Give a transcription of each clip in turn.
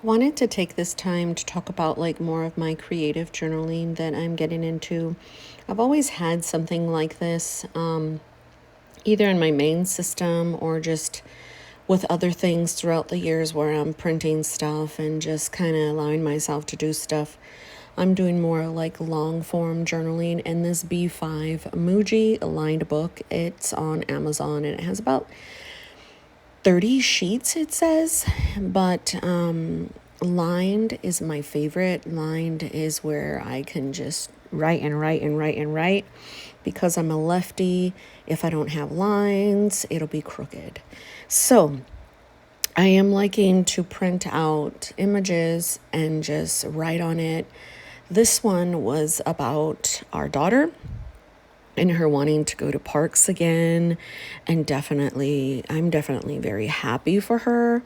Wanted to take this time to talk about like more of my creative journaling that I'm getting into. I've always had something like this, either in my main system or just with other things throughout the years where I'm printing stuff and just kind of allowing myself to do stuff. I'm doing more like long form journaling in this B5 Muji lined book. It's on Amazon and it has about 30 sheets, it says, but lined is my favorite. Lined is where I can just write and write and write and write. Because I'm a lefty, if I don't have lines, it'll be crooked. So I am liking to print out images and just write on it. This one was about our daughter and her wanting to go to parks again. And I'm definitely very happy for her.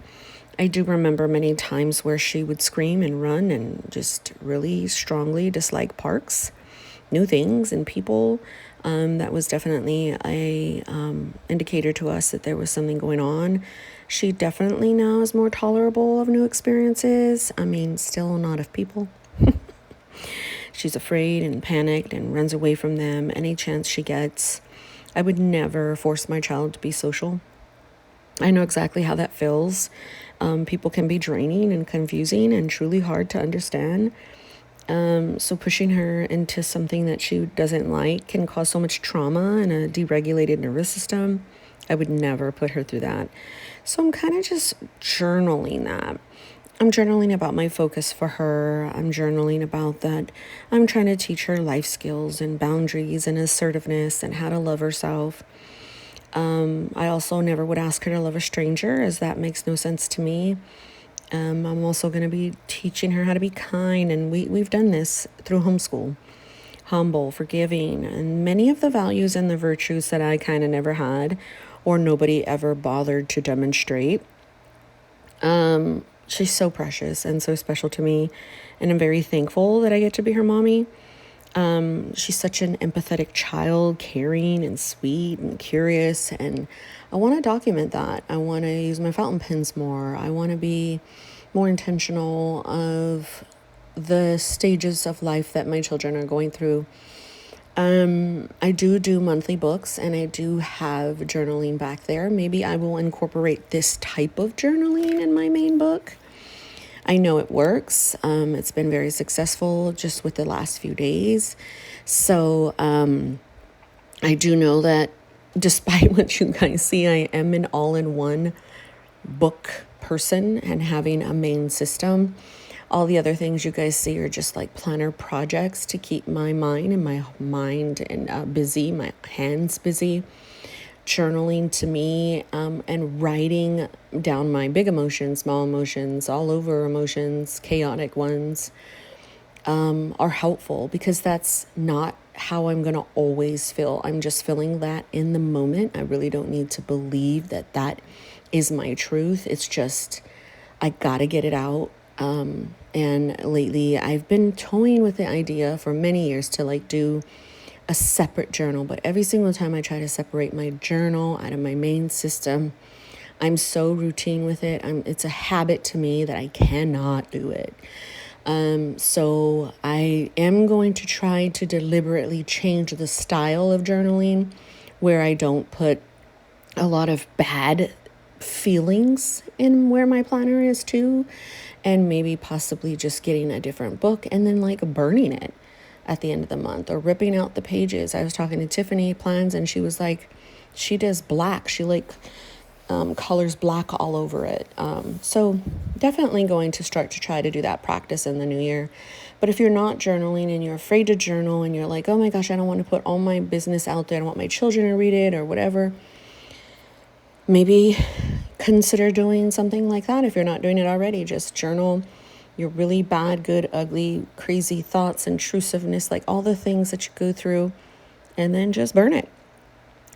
I do remember many times where she would scream and run and just really strongly dislike parks, new things, and people. That was definitely a indicator to us that there was something going on. She definitely now is more tolerable of new experiences. I mean, still not of people. She's afraid and panicked and runs away from them any chance she gets. I would never force my child to be social. I know exactly how that feels. People can be draining and confusing and truly hard to understand. So pushing her into something that she doesn't like can cause so much trauma and a deregulated nervous system. I would never put her through that. So I'm kind of just journaling that. I'm journaling about my focus for her. I'm journaling about that. I'm trying to teach her life skills and boundaries and assertiveness and how to love herself. I also never would ask her to love a stranger, as that makes no sense to me. I'm also going to be teaching her how to be kind, and we've done this through homeschool. Humble, forgiving, and many of the values and the virtues that I kind of never had or nobody ever bothered to demonstrate. She's so precious and so special to me, and I'm very thankful that I get to be her mommy. She's such an empathetic child, caring and sweet and curious, and I want to document that. I want to use my fountain pens more. I want to be more intentional of the stages of life that my children are going through. I do monthly books, and I do have journaling back there. Maybe I will incorporate this type of journaling in my main book. I know it works. It's been very successful just with the last few days. So I do know that despite what you guys see, I am an all-in-one book person and having a main system. All the other things you guys see are just like planner projects to keep my mind and busy, my hands busy. Journaling to me and writing down my big emotions, small emotions, all over emotions, chaotic ones are helpful because that's not how I'm going to always feel. I'm just feeling that in the moment. I really don't need to believe that that is my truth. It's just, I got to get it out. And lately I've been toying with the idea for many years to like do a separate journal, but every single time I try to separate my journal out of my main system, I'm so routine with it. It's a habit to me that I cannot do it. So I am going to try to deliberately change the style of journaling where I don't put a lot of bad feelings in where my planner is too, and maybe possibly just getting a different book and then like burning it at the end of the month or ripping out the pages. I was talking to Tiffany Plans, and she was like, she does black. She like colors black all over it. So definitely going to start to try to do that practice in the new year. But if you're not journaling and you're afraid to journal and you're like, oh my gosh, I don't want to put all my business out there. I don't want my children to read it or whatever. Maybe consider doing something like that. If you're not doing it already, just journal your really bad, good, ugly, crazy thoughts, intrusiveness, like all the things that you go through, and then just burn it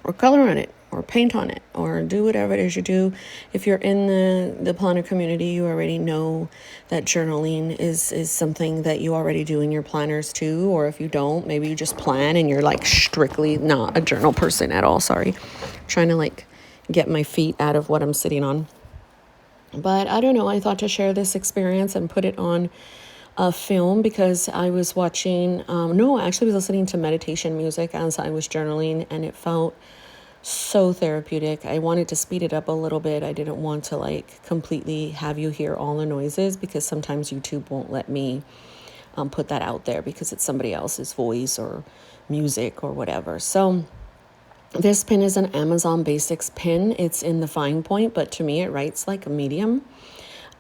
or color on it or paint on it or do whatever it is you do. If you're in the planner community, you already know that journaling is something that you already do in your planners too. Or if you don't, maybe you just plan and you're like strictly not a journal person at all. Sorry. I'm trying to like get my feet out of what I'm sitting on. But I don't know, I thought to share this experience and put it on a film because I was watching, no, I actually was listening to meditation music as I was journaling, and it felt so therapeutic. I wanted to speed it up a little bit. I didn't want to like completely have you hear all the noises because sometimes YouTube won't let me put that out there because it's somebody else's voice or music or whatever. So this pen is an Amazon Basics pen. It's in the fine point, but to me it writes like a medium.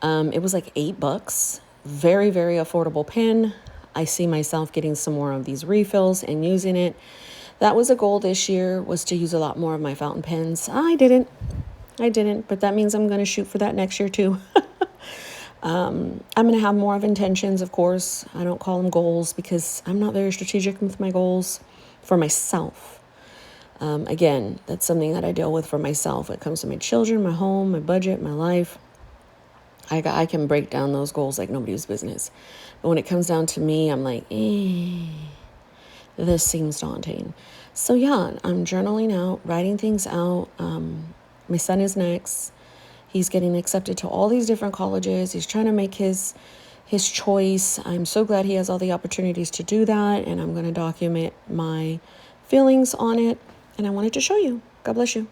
It was like $8. Very, very affordable pen. I see myself getting some more of these refills and using it. That was a goal this year, was to use a lot more of my fountain pens. I didn't, but that means I'm going to shoot for that next year too. I'm going to have more of intentions, of course. I don't call them goals because I'm not very strategic with my goals for myself. Again, that's something that I deal with for myself. When it comes to my children, my home, my budget, my life. I can break down those goals like nobody's business. But when it comes down to me, I'm like, this seems daunting. So yeah, I'm journaling out, writing things out. My son is next. He's getting accepted to all these different colleges. He's trying to make his choice. I'm so glad he has all the opportunities to do that. And I'm going to document my feelings on it. And I wanted to show you. God bless you.